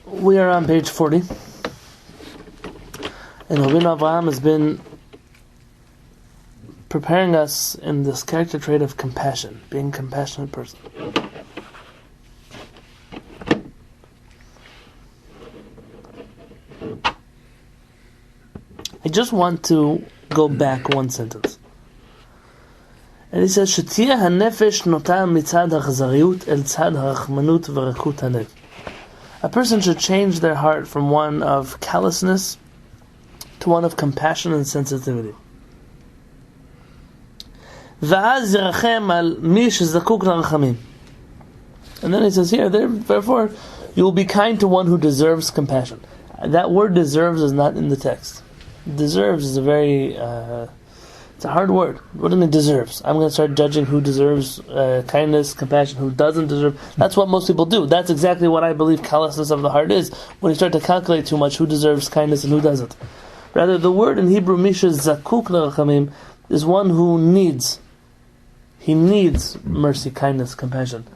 We are on page 40. And Rabbeinu Avraham has been preparing us in this character trait of compassion, being a compassionate person. I just want to go back one sentence. And he says, "Shetiyah hanefesh nota mitzad hachzariut el tzad harachmanut v'rakut halev." A person should change their heart from one of callousness to one of compassion and sensitivity. V'az yirachem al mi shezakuk larachamim. And then he says here, therefore, you will be kind to one who deserves compassion. That word "deserves" is not in the text. Deserves is a very, it's a hard word. What do you mean deserves? I'm going to start judging who deserves kindness, compassion, who doesn't deserve. That's what most people do. That's exactly what I believe callousness of the heart is. When you start to calculate too much who deserves kindness and who doesn't. Rather, the word in Hebrew, Misha Zakuk L'Rachamim, is one who needs. He needs mercy, kindness, compassion.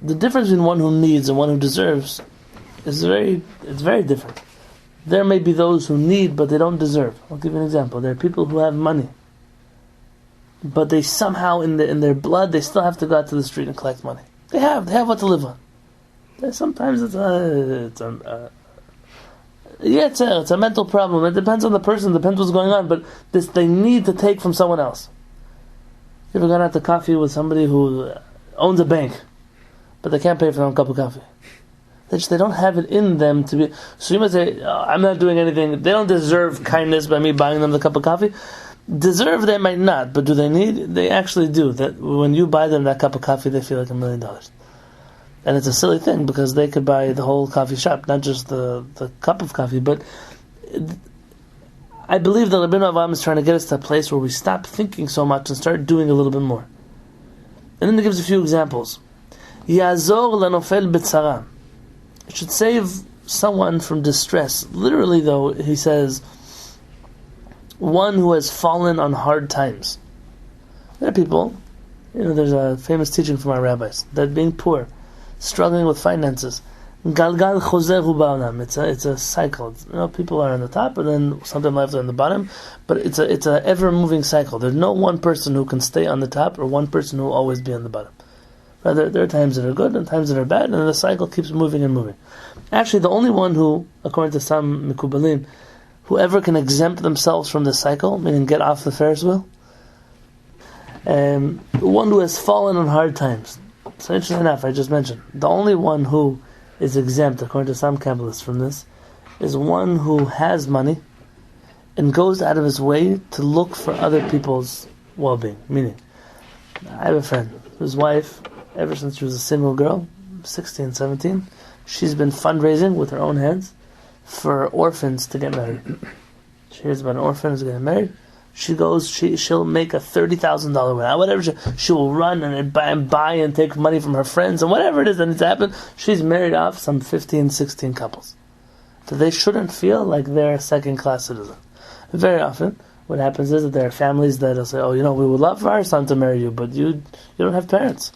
The difference between one who needs and one who deserves is very different. There may be those who need, but they don't deserve. I'll give you an example. There are people who have money, but they somehow, in their blood, they still have to go out to the street and collect money. They have what to live on. Sometimes it's a mental problem. It depends on the person, depends what's going on, but they need to take from someone else. You ever gone out to coffee with somebody who owns a bank, but they can't pay for their own cup of coffee? They don't have it in them to be. So you might say, I'm not doing anything. They don't deserve kindness by me buying them the cup of coffee. Deserve they might not, but do they need? They actually do. That when you buy them that cup of coffee, they feel like $1 million. And it's a silly thing because they could buy the whole coffee shop, not just the cup of coffee. But I believe that Rabbeinu Avraham is trying to get us to a place where we stop thinking so much and start doing a little bit more. And then he gives a few examples. Yazor lanofel b'tzara. It should save someone from distress. Literally, though, he says, one who has fallen on hard times. There are people, there's a famous teaching from our rabbis, that being poor, struggling with finances, galgal chozer hu ba'olam. It's a cycle. People are on the top, and then sometimes lives are on the bottom. But it's a ever-moving cycle. There's no one person who can stay on the top, or one person who will always be on the bottom. Rather, there are times that are good and times that are bad, and the cycle keeps moving and moving. Actually, the only one who, according to some Mikubalim, whoever can exempt themselves from this cycle, meaning get off the Ferris wheel, one who has fallen on hard times. So interesting enough, I just mentioned, the only one who is exempt, according to some Kabbalists from this, is one who has money and goes out of his way to look for other people's well-being. Meaning, I have a friend whose wife, ever since she was a single girl, 16, 17, she's been fundraising with her own hands for orphans to get married. She hears about an orphan who's getting married. She goes, she'll make a $30,000 win. Whatever she will run and buy and take money from her friends and whatever it is that needs to happen. She's married off some 15, 16 couples. So they shouldn't feel like they're a second-class citizen. Very often, what happens is that there are families that will say, we would love for our son to marry you, but you don't have parents.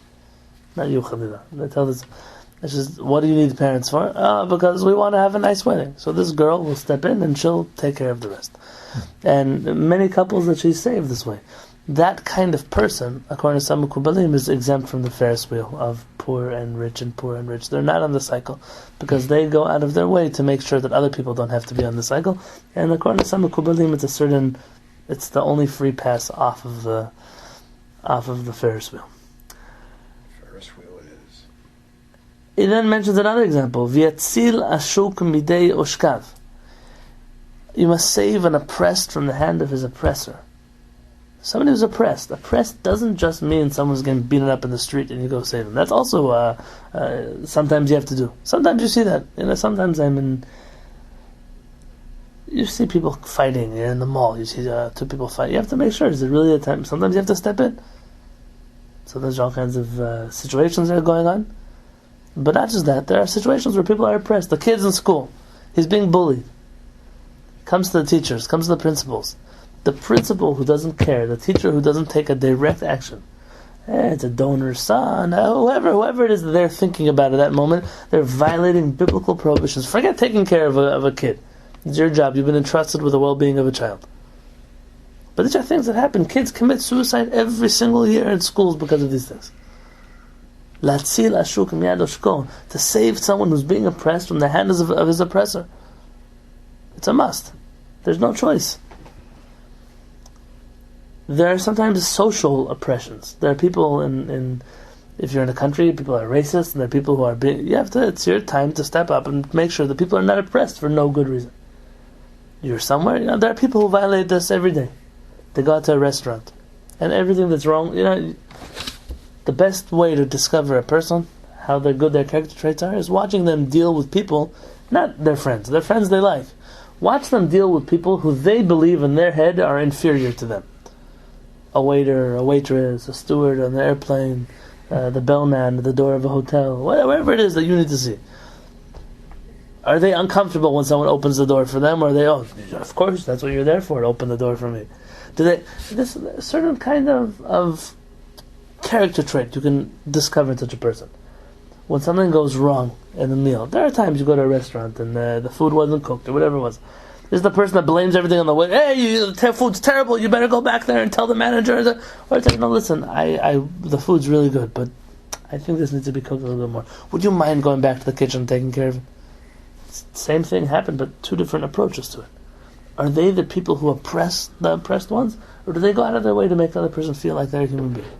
Not you, Khalila. They tell this. It's just, what do you need parents for? Because we want to have a nice wedding. So this girl will step in and she'll take care of the rest. And many couples that she saved this way. That kind of person, according to some Mekubalim, is exempt from the Ferris wheel of poor and rich and poor and rich. They're not on the cycle because they go out of their way to make sure that other people don't have to be on the cycle. And according to some Mekubalim, it's the only free pass off of the Ferris wheel. He then mentions another example. V'yatzil ashuk midei oshkav. You must save an oppressed from the hand of his oppressor. Somebody who's oppressed. Oppressed doesn't just mean someone's getting beaten up in the street and you go save them. That's also sometimes you have to do. Sometimes you see that. Sometimes you see people fighting in the mall. You see two people fight. You have to make sure. Is it really a time? Sometimes you have to step in. So there's all kinds of situations that are going on. But not just that, there are situations where people are oppressed. The kid's in school, he's being bullied. Comes to the teachers, comes to the principals. The principal who doesn't care, the teacher who doesn't take a direct action, It's a donor's son, whoever it is that they're thinking about at that moment, they're violating biblical prohibitions. Forget taking care of a kid. It's your job. You've been entrusted with the well-being of a child. But these are things that happen. Kids commit suicide every single year in schools because of these things. To save someone who's being oppressed from the hands of his oppressor. It's a must. There's no choice. There are sometimes social oppressions. There are people if you're in a country, people are racist, and there are people who are it's your time to step up and make sure that people are not oppressed for no good reason. You're somewhere, there are people who violate this every day. They go out to a restaurant, and everything that's wrong, the best way to discover a person, how good their character traits are, is watching them deal with people, not their friends they like. Watch them deal with people who they believe in their head are inferior to them. A waiter, a waitress, a steward on the airplane, the bellman at the door of a hotel, whatever it is that you need to see. Are they uncomfortable when someone opens the door for them, or are they, of course, that's what you're there for, to open the door for me? This certain kind of character trait you can discover in such a person. When something goes wrong in the meal, there are times you go to a restaurant and the food wasn't cooked or whatever it was. This is the person that blames everything on the waiter. Hey, the food's terrible. You better go back there and tell the manager. Or it's like, no, listen, the food's really good, but I think this needs to be cooked a little bit more. Would you mind going back to the kitchen and taking care of it? Same thing happened, but two different approaches to it. Are they the people who oppress the oppressed ones, or do they go out of their way to make the other person feel like they're a human being?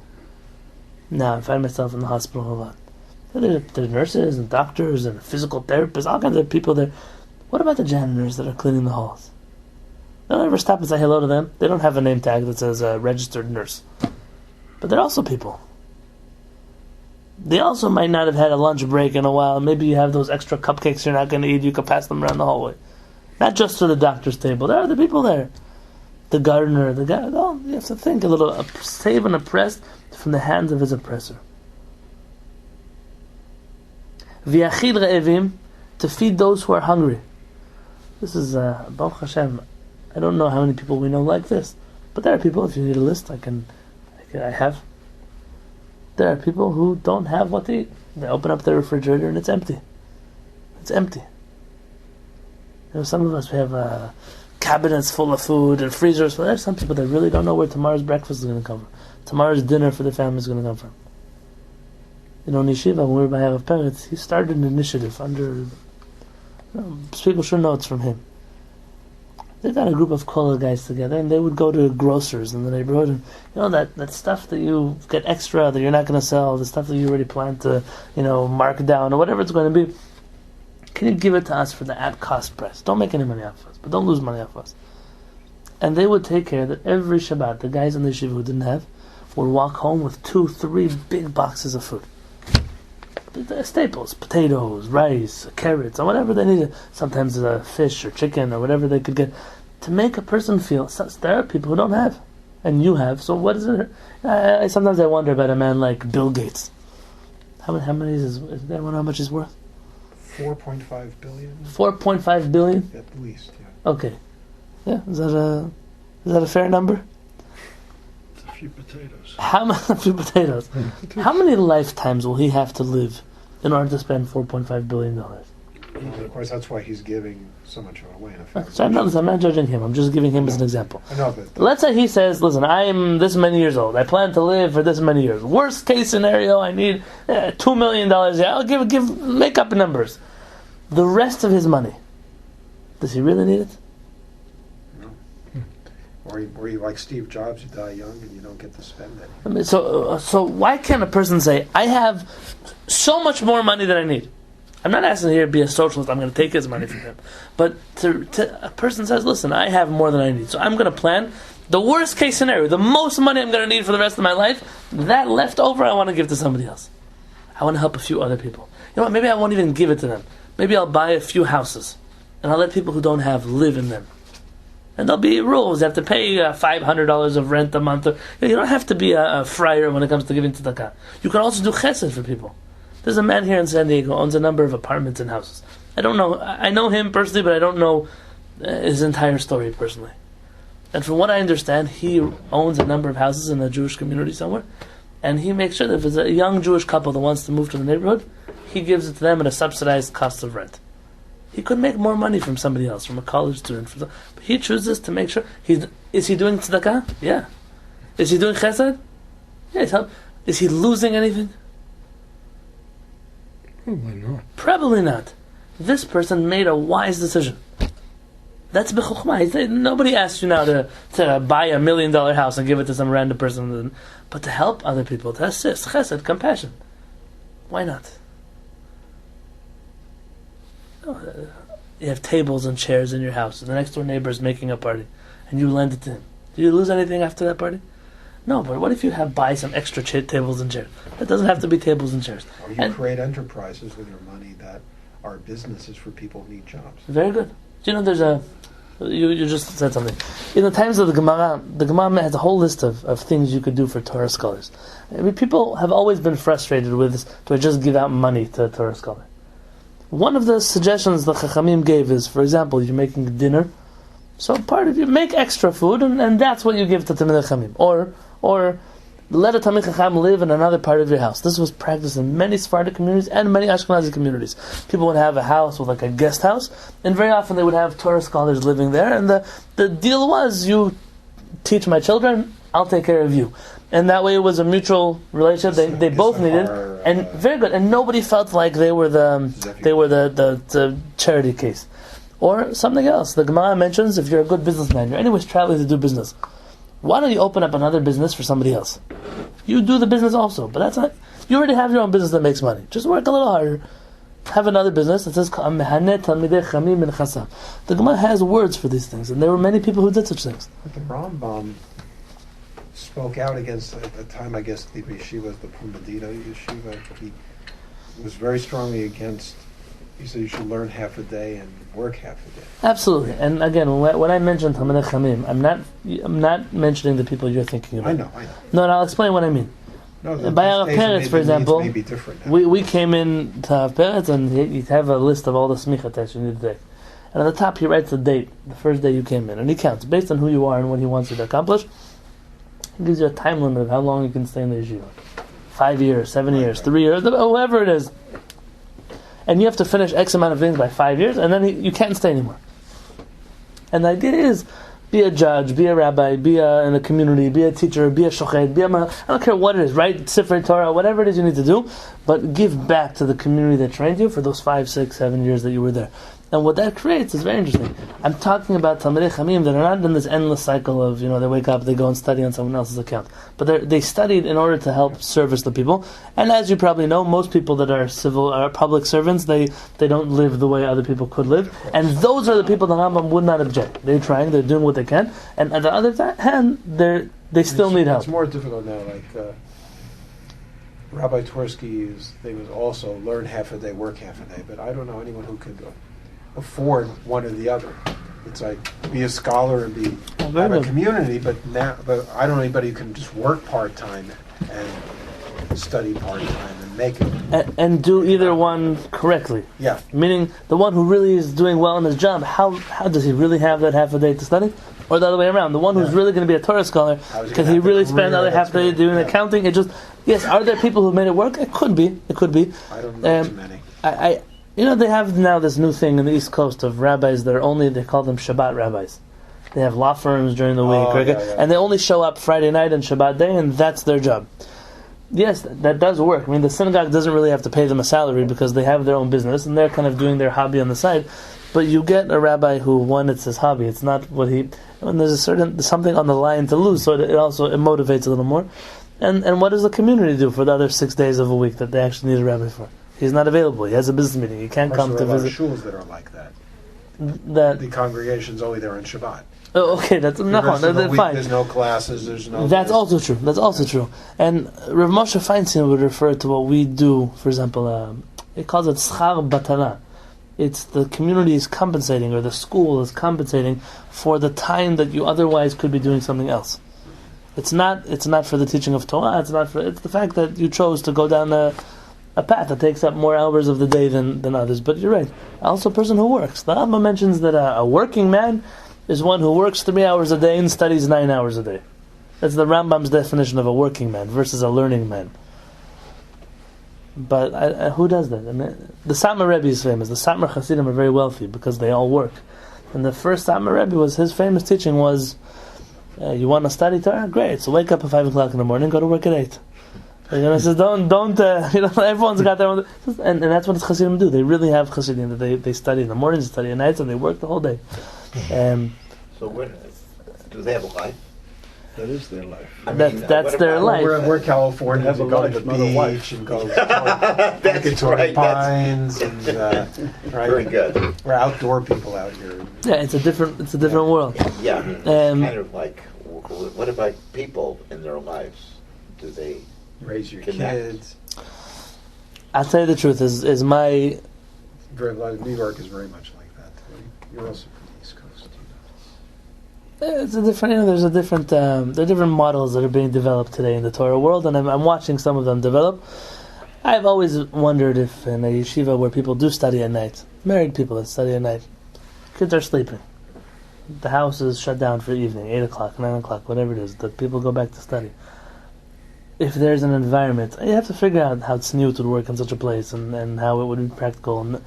Now, I find myself in the hospital a lot. There's nurses and doctors and physical therapists, all kinds of people there. What about the janitors that are cleaning the halls? They don't ever stop and say hello to them. They don't have a name tag that says registered nurse. But they're also people. They also might not have had a lunch break in a while. Maybe you have those extra cupcakes you're not going to eat. You can pass them around the hallway. Not just to the doctor's table. There are the people there. The gardener, the guy. Oh, you have to think a little. Save an oppressed from the hands of his oppressor. V'yachid re'evim, to feed those who are hungry. This is Baruch Hashem. I don't know how many people we know like this, but there are people. If you need a list, I have. There are people who don't have what to eat. They open up their refrigerator and it's empty. It's empty. Some of us, we have cabinets full of food and freezers. Well, there's some people that really don't know where tomorrow's breakfast is going to come from. Tomorrow's dinner for the family is going to come from. In Yeshiva, when we were by Harav Peretz, he started an initiative under... people should know it's from him. They got a group of kollel guys together, and they would go to grocers in the neighborhood, and that stuff that you get extra that you're not going to sell, the stuff that you already plan to, mark down or whatever it's going to be. Can you give it to us for the at-cost price? Don't make any money off of us, but don't lose money off of us. And they would take care that every Shabbat, the guys in the yeshiva who didn't have, would walk home with 2-3 big boxes of food. The staples, potatoes, rice, carrots, or whatever they needed. Sometimes fish or chicken or whatever they could get to make a person feel. There are people who don't have, and you have. So what is it? Sometimes I wonder about a man like Bill Gates. How many is there? Anyone know how much he's worth? 4.5 billion. 4.5 billion. At least, yeah. Okay. Yeah, is that a fair number? Few potatoes. A few potatoes. How many lifetimes will he have to live in order to spend $4.5 billion? Well, of course, that's why he's giving so much of it away. So I'm not judging him. I'm just giving him as an example. I know, but let's say he says, "Listen, I'm this many years old. I plan to live for this many years. Worst case scenario, I need $2 million. Yeah, I'll make up numbers. The rest of his money, does he really need it? Or you like Steve Jobs, you die young and you don't get to spend it. I mean, so why can't a person say, I have so much more money than I need? I'm not asking here to be a socialist, I'm going to take his money from him. But a person says, listen, I have more than I need, so I'm going to plan the worst case scenario, the most money I'm going to need for the rest of my life, that left over I want to give to somebody else. I want to help a few other people. You know what, maybe I won't even give it to them. Maybe I'll buy a few houses, and I'll let people who don't have live in them. And there'll be rules. You have to pay $500 of rent a month. You don't have to be a friar when it comes to giving tzedakah. You can also do chesed for people. There's a man here in San Diego who owns a number of apartments and houses. I don't know. I know him personally, but I don't know his entire story personally. And from what I understand, he owns a number of houses in a Jewish community somewhere. and he makes sure that if it's a young Jewish couple that wants to move to the neighborhood, he gives it to them at a subsidized cost of rent. He could make more money from somebody else, from a college student. But he chooses to make sure. Is he doing tzedakah? Yeah. Is he doing chesed? Yeah. Is he losing anything? Probably not. Probably not. This person made a wise decision. That's b'chokhmah. Nobody asks you now to buy $1 million house and give it to some random person, but to help other people, to assist, chesed, compassion. Why not? You have tables and chairs in your house, and the next door neighbor is making a party, and you lend it to him. Do you lose anything after that party? No, but what if you buy some extra tables and chairs? It doesn't have to be tables and chairs. Or you create enterprises with your money that are businesses for people who need jobs. Very good. Do you know there's you just said something. In the times of the Gemara has a whole list of things you could do for Torah scholars. I mean, people have always been frustrated with this, do I just give out money to a Torah scholar? One of the suggestions the Chachamim gave is, for example, you're making dinner, so part of you make extra food, and that's what you give to Talmidei Chachamim. Or let a Talmid Chacham live in another part of your house. This was practiced in many Sephardic communities and many Ashkenazi communities. People would have a house with like a guest house, and very often they would have Torah scholars living there, and the deal was, you teach my children, I'll take care of you. And that way it was a mutual relationship. They both needed, and very good. And nobody felt like they were the charity case, or something else. The Gemara mentions if you're a good businessman, you're anyways traveling to do business. Why don't you open up another business for somebody else? You do the business also, but that's not. You already have your own business that makes money. Just work a little harder. Have another business that says the Gemara has words for these things, and there were many people who did such things. But the Rambam spoke out against, at the time, I guess, the yeshiva, the Pumbedita yeshiva. He was very strongly against. He said you should learn half a day and work half a day. Absolutely, and again, when I mention Talmidei Chachamim, I'm not mentioning the people you're thinking about. I know. No, and I'll explain what I mean. No, by Arav Peretz, for example, may be different now. we came in to Arav Peretz, and you have a list of all the smicha tests you need to take. And at the top, he writes the date, the first day you came in, and he counts based on who you are and what he wants you to accomplish. He gives you a time limit of how long you can stay in the yeshiva. 5 years, 7 years, 3 years, whatever it is. And you have to finish X amount of things by 5 years, and then you can't stay anymore. And the idea is, be a judge, be a rabbi, be in a community, be a teacher, be a shochet, I don't care what it is, write Sefer Torah, whatever it is you need to do, but give back to the community that trained you for those 5, 6, 7 years that you were there. And what that creates is very interesting. I'm talking about Talmidei Chachamim that are not in this endless cycle of, they wake up, they go and study on someone else's account. But they studied in order to help service the people. And as you probably know, most people that are public servants, they don't live the way other people could live. And those are the people that Rambam would not object. They're trying, they're doing what they can. And on the other hand, they still need help. It's more difficult now, like Rabbi Twersky's thing was also learn half a day, work half a day. But I don't know anyone who could afford one or the other. It's like be a scholar and have a community, but I don't know anybody who can just work part-time and study part-time and make it. And do either one correctly. Yeah. Meaning the one who really is doing well in his job, how does he really have that half a day to study? Or the other way around, the one who's really going to be a Torah scholar, can he really spend the other half day doing accounting? Yes, are there people who made it work? It could be. I don't know too many. They have now this new thing in the East Coast of rabbis that they call them Shabbat rabbis. They have law firms during the week, and they only show up Friday night and Shabbat day, and that's their job. Yes, that does work. I mean, the synagogue doesn't really have to pay them a salary because they have their own business, and they're kind of doing their hobby on the side. But you get a rabbi who, it's his hobby. It's not what and there's something on the line to lose, so it motivates a little more. And what does the community do for the other 6 days of a week that they actually need a rabbi for? He's not available. He has a business meeting. He can't come to visit. There are shuls that are like that. The congregation's only there on Shabbat. Oh, okay, that's fine. There's no classes. There's no. That's also true. And Rav Moshe Feinstein would refer to what we do. For example, it calls it schar batala. It's the community is compensating, or the school is compensating for the time that you otherwise could be doing something else. It's not for the teaching of Torah. It's the fact that you chose to go down a path that takes up more hours of the day than others. But you're right. Also a person who works. The Rambam mentions that a working man is one who works 3 hours a day and studies 9 hours a day. That's the Rambam's definition of a working man versus a learning man. But who does that? I mean, the Satmar Rebbe is famous. The Satmar Hasidim are very wealthy because they all work. And the first Satmar Rebbe was, his famous teaching was, you want to study Torah? Great. So wake up at 5 o'clock in the morning, go to work at 8. Says don't everyone's got their own, and that's what the Hasidim do. They really have Hasidim that they study in the mornings, they study at nights, and they work the whole day. So when do they have a life? That is their life. That's their life. We're Californians and go to the beach and go to right, pines and right. Very good. We're outdoor people out here. Yeah, it's a different world. Yeah, I mean, it's kind of like, what about people in their lives? Do they raise your connect? kids? I'll tell you the truth. Is my New York is very much like that. You're also from the East Coast. it's a different. There's a different. There are different models that are being developed today in the Torah world, and I'm watching some of them develop. I've always wondered if in a yeshiva where people do study at night, married people that study at night, kids are sleeping. The house is shut down for the evening, 8 o'clock, 9 o'clock, whatever it is, that people go back to study. If there's an environment, you have to figure out how tzniut would work in such a place and how it would be practical. And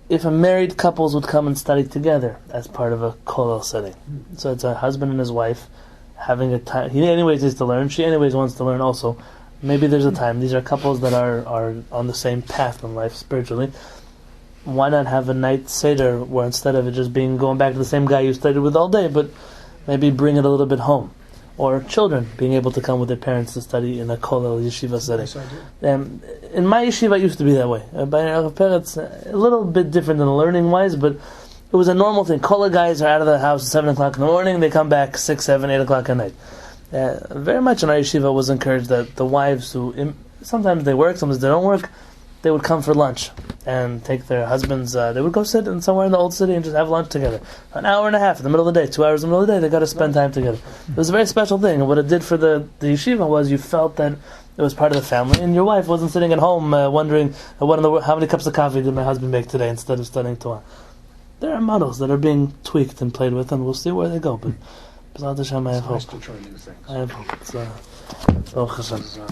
if a married couples would come and study together as part of a kollel setting. So it's a husband and his wife having a time. He anyways needs to learn. She anyways wants to learn also. Maybe there's a time. These are couples that are on the same path in life spiritually. Why not have a night seder where instead of it just being going back to the same guy you studied with all day, but maybe bring it a little bit home? Or children being able to come with their parents to study in a kollel yeshiva setting. In my yeshiva, it used to be that way. By it's a little bit different than learning wise, but it was a normal thing. Kollel guys are out of the house at 7 o'clock in the morning, they come back 6, 7, 8 o'clock at night. Very much in our yeshiva was encouraged that the wives who, sometimes they work, sometimes they don't work, they would come for lunch and take their husbands, they would go sit in somewhere in the old city and just have lunch together. An hour and a half in the middle of the day, 2 hours in the middle of the day, they got to spend time together. It was a very special thing, and what it did for the yeshiva was you felt that it was part of the family, and your wife wasn't sitting at home wondering how many cups of coffee did my husband make today instead of studying Torah. There are models that are being tweaked and played with, and we'll see where they go, but B'ezrat Hashem, I have hope. Nice to try new things. I have hope. It's Hashem.